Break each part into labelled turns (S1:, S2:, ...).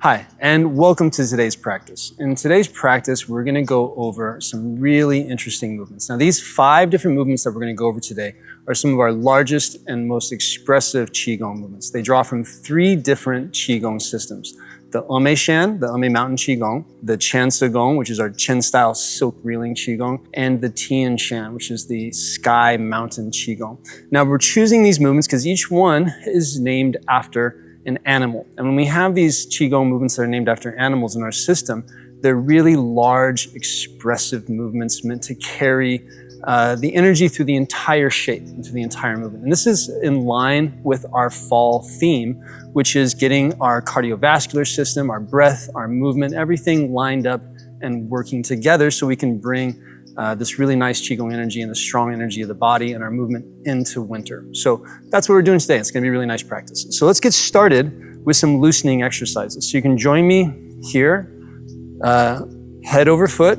S1: Hi, and welcome to today's practice. In today's practice, we're going to go over some really interesting movements. Now, these 5 different movements that we're going to go over today are some of our largest and most expressive Qigong movements. They draw from 3 different Qigong systems: the Ome Shan, the Ome Mountain Qigong, the Qian Gong, which is our Qian-style silk reeling Qigong, and the Tian Shan, which is the Sky Mountain Qigong. Now, we're choosing these movements because each one is named after an animal. And when we have these Qigong movements that are named after animals in our system, they're really large, expressive movements meant to carry the energy through the entire shape, and through the entire movement. And this is in line with our fall theme, which is getting our cardiovascular system, our breath, our movement, everything lined up and working together so we can bring this really nice Qigong energy and the strong energy of the body and our movement into winter. So that's what we're doing today. It's going to be a really nice practice. So let's get started with some loosening exercises. So you can join me here, head over foot,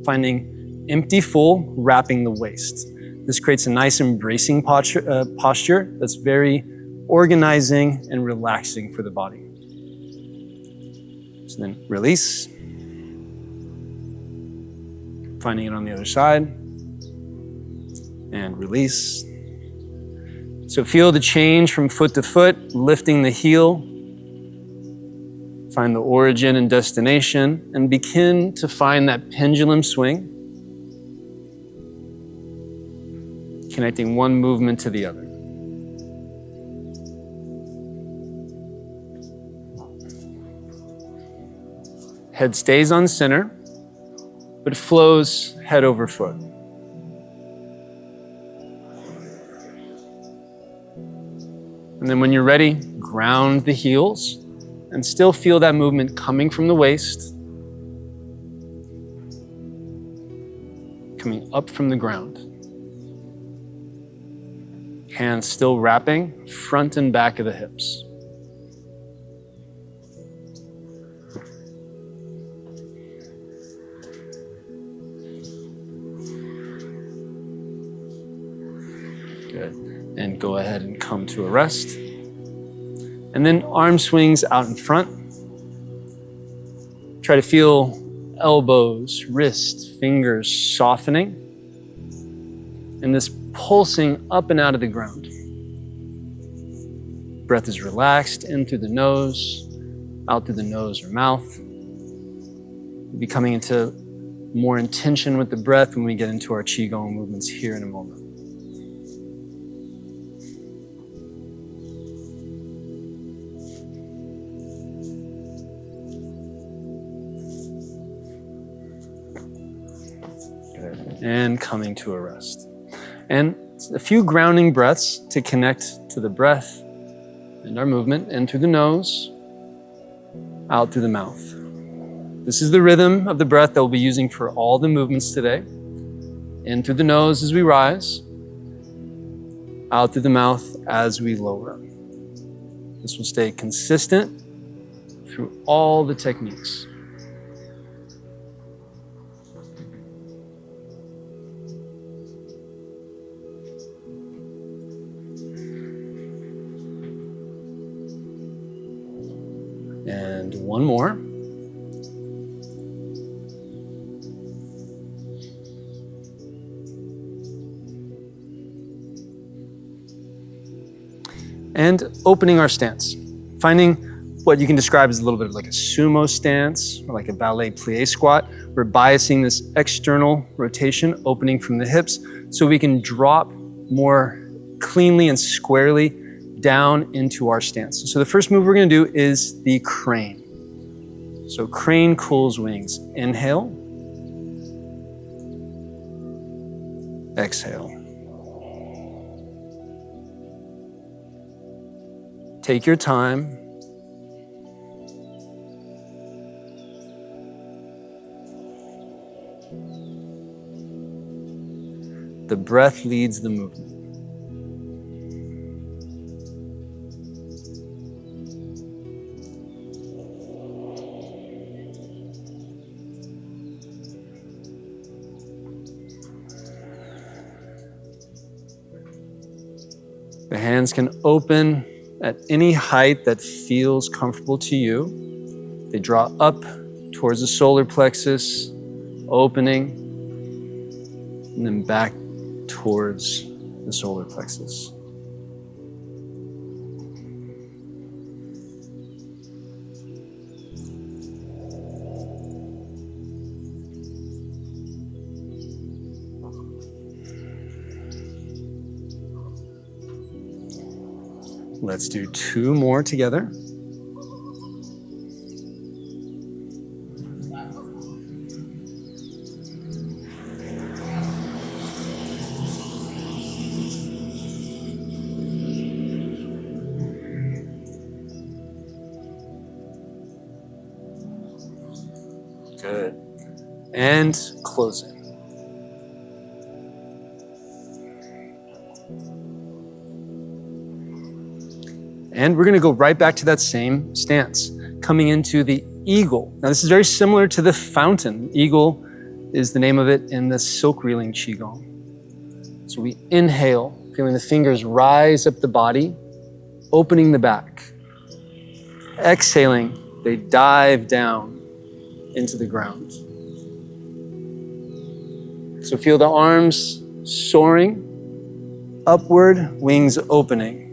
S1: finding empty full, wrapping the waist. This creates a nice embracing posture that's very organizing and relaxing for the body. So then release. Finding it on the other side, and release. So feel the change from foot to foot, lifting the heel. Find the origin and destination, and begin to find that pendulum swing, connecting one movement to the other. Head stays on center, but flows head over foot. And then when you're ready, ground the heels and still feel that movement coming from the waist, coming up from the ground. Hands still wrapping front and back of the hips. Good. And go ahead and come to a rest. And then arm swings out in front. Try to feel elbows, wrists, fingers softening. And this pulsing up and out of the ground. Breath is relaxed in through the nose, out through the nose or mouth. We'll be coming into more intention with the breath when we get into our Qigong movements here in a moment. And coming to a rest. And a few grounding breaths to connect to the breath and our movement, in through the nose, out through the mouth. This is the rhythm of the breath that we'll be using for all the movements today. In through the nose as we rise, out through the mouth as we lower. This will stay consistent through all the techniques. And one more. And opening our stance. Finding what you can describe as a little bit of like a sumo stance or like a ballet plie squat. We're biasing this external rotation, opening from the hips, so we can drop more cleanly and squarely down into our stance. So the first move we're going to do is the crane. So crane cools wings. Inhale. Exhale. Take your time. The breath leads the movement. The hands can open at any height that feels comfortable to you. They draw up towards the solar plexus, opening, and then back towards the solar plexus. Let's do 2 more together. Good. And closing. And we're going to go right back to that same stance, coming into the eagle. Now, this is very similar to the fountain. Eagle is the name of it in the silk reeling Qigong. So we inhale, feeling the fingers rise up the body, opening the back. Exhaling, they dive down into the ground. So feel the arms soaring, upward, wings opening.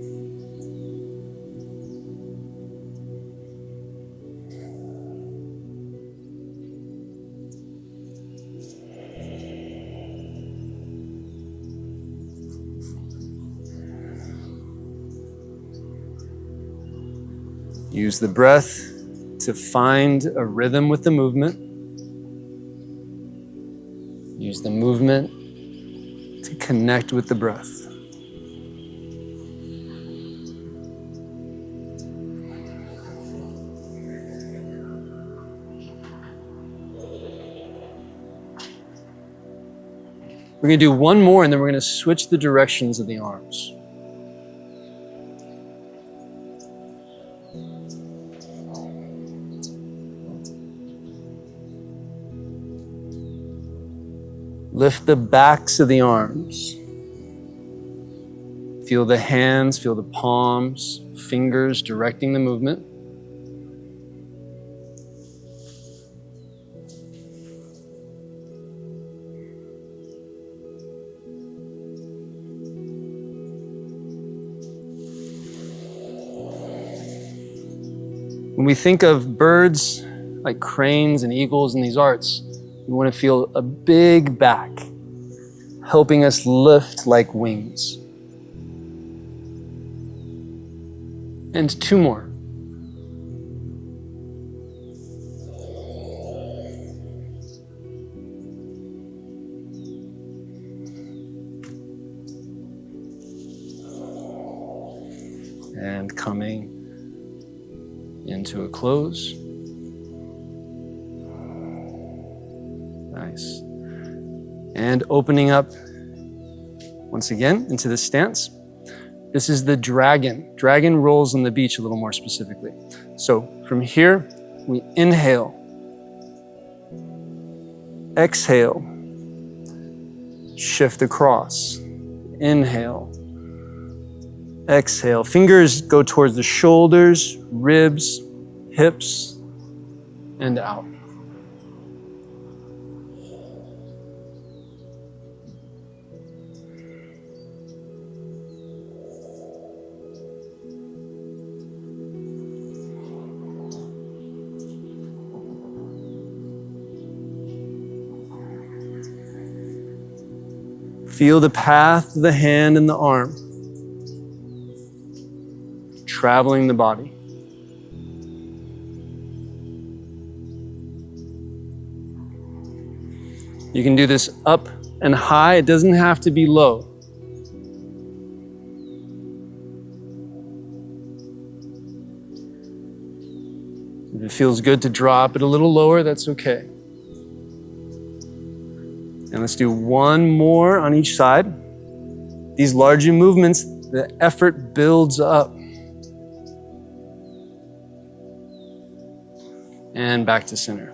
S1: Use the breath to find a rhythm with the movement. Use the movement to connect with the breath. We're going to do 1 more, and then we're going to switch the directions of the arms. Lift the backs of the arms. Feel the hands, feel the palms, fingers directing the movement. When we think of birds like cranes and eagles in these arts, we want to feel a big back, helping us lift like wings. And 2 more. And coming into a close. Nice. And opening up once again into this stance. This is the dragon. Dragon rolls on the beach a little more specifically. So from here, we inhale, exhale, shift across, inhale, exhale. Fingers go towards the shoulders, ribs, hips, and out. Feel the path of the hand and the arm traveling the body. You can do this up and high. It doesn't have to be low. If it feels good to drop it a little lower, that's okay. And let's do 1 more on each side. These larger movements, the effort builds up. And back to center.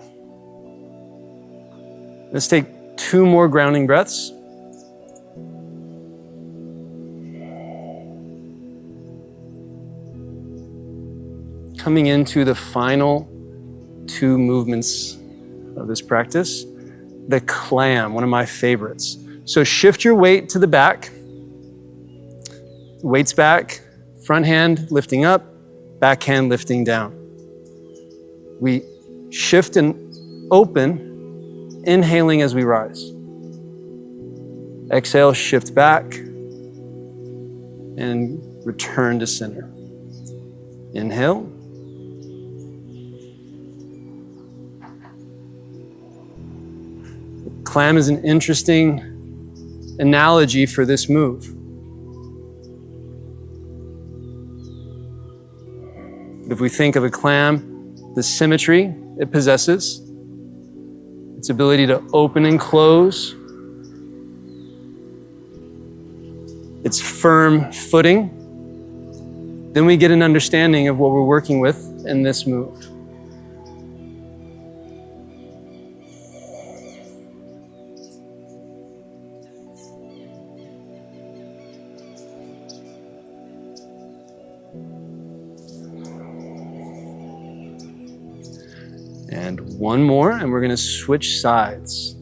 S1: Let's take 2 more grounding breaths. Coming into the final two movements of this practice. The Clam, one of my favorites. So shift your weight to the back. Weight's back, front hand lifting up, back hand lifting down. We shift and open, inhaling as we rise. Exhale, shift back, and return to center. Inhale. Clam is an interesting analogy for this move. If we think of a clam, the symmetry it possesses, its ability to open and close, its firm footing, then we get an understanding of what we're working with in this move. And one more, and we're going to switch sides.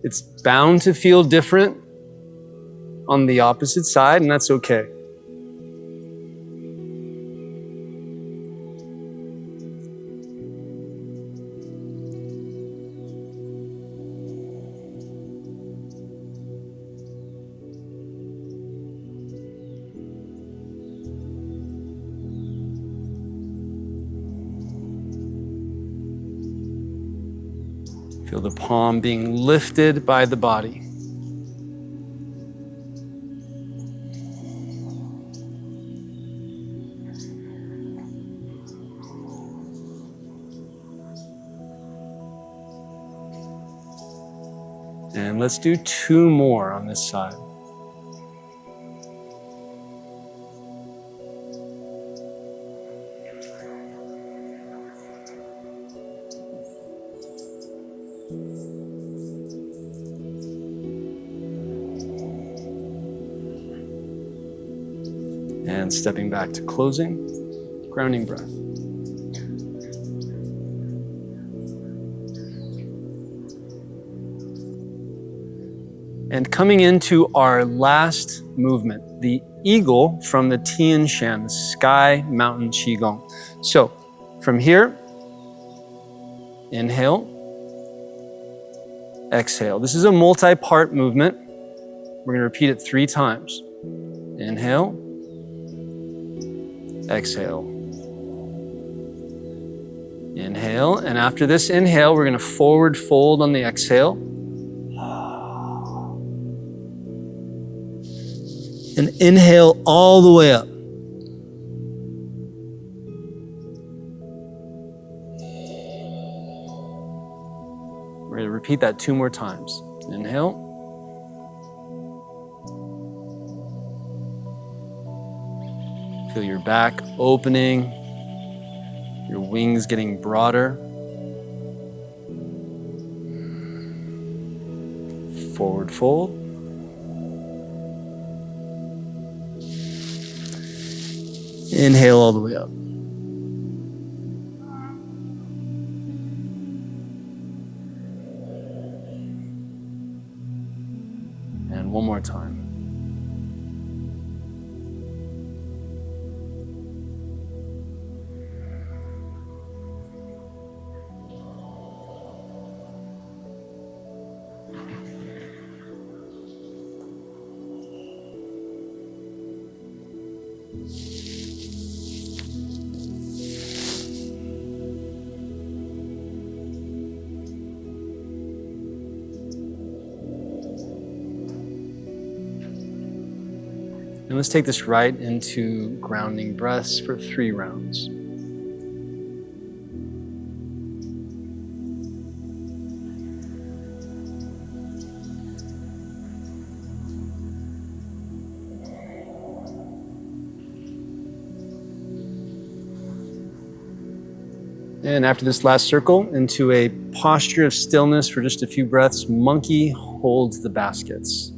S1: It's bound to feel different on the opposite side, and that's okay. Feel the palm being lifted by the body. And let's do two more on this side. And stepping back to closing, grounding breath. And coming into our last movement, the eagle from the Tian Shan, the Sky Mountain Qigong. So from here, inhale, exhale. This is a multi-part movement. We're going to repeat it 3 times. Inhale, exhale. Inhale, and after this inhale, we're going to forward fold on the exhale. And inhale all the way up. We're going to repeat that 2 more times. Inhale. Feel your back opening, your wings getting broader. Forward fold. Inhale all the way up. And one more time. And let's take this right into grounding breaths for 3 rounds. And after this last circle, into a posture of stillness for just a few breaths, monkey holds the baskets.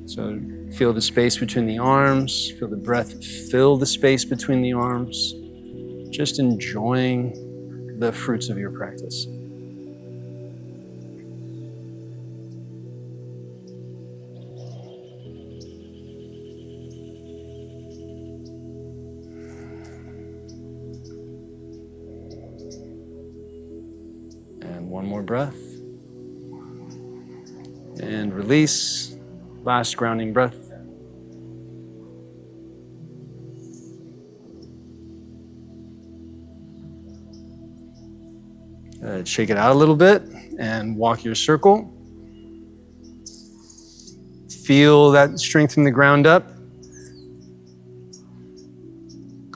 S1: So feel the space between the arms, feel the breath fill the space between the arms, just enjoying the fruits of your practice. And one more breath. And release. Last grounding breath. Shake it out a little bit and walk your circle. Feel that strength from the ground up.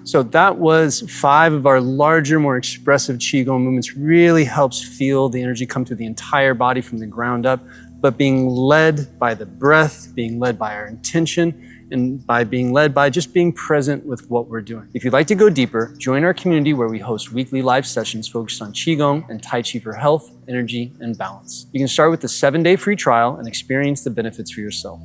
S1: So that was 5 of our larger, more expressive Qigong movements. Really helps feel the energy come through the entire body from the ground up, but being led by the breath, being led by our intention, and by being led by just being present with what we're doing. If you'd like to go deeper, join our community where we host weekly live sessions focused on Qigong and Tai Chi for health, energy, and balance. You can start with the 7-day free trial and experience the benefits for yourself.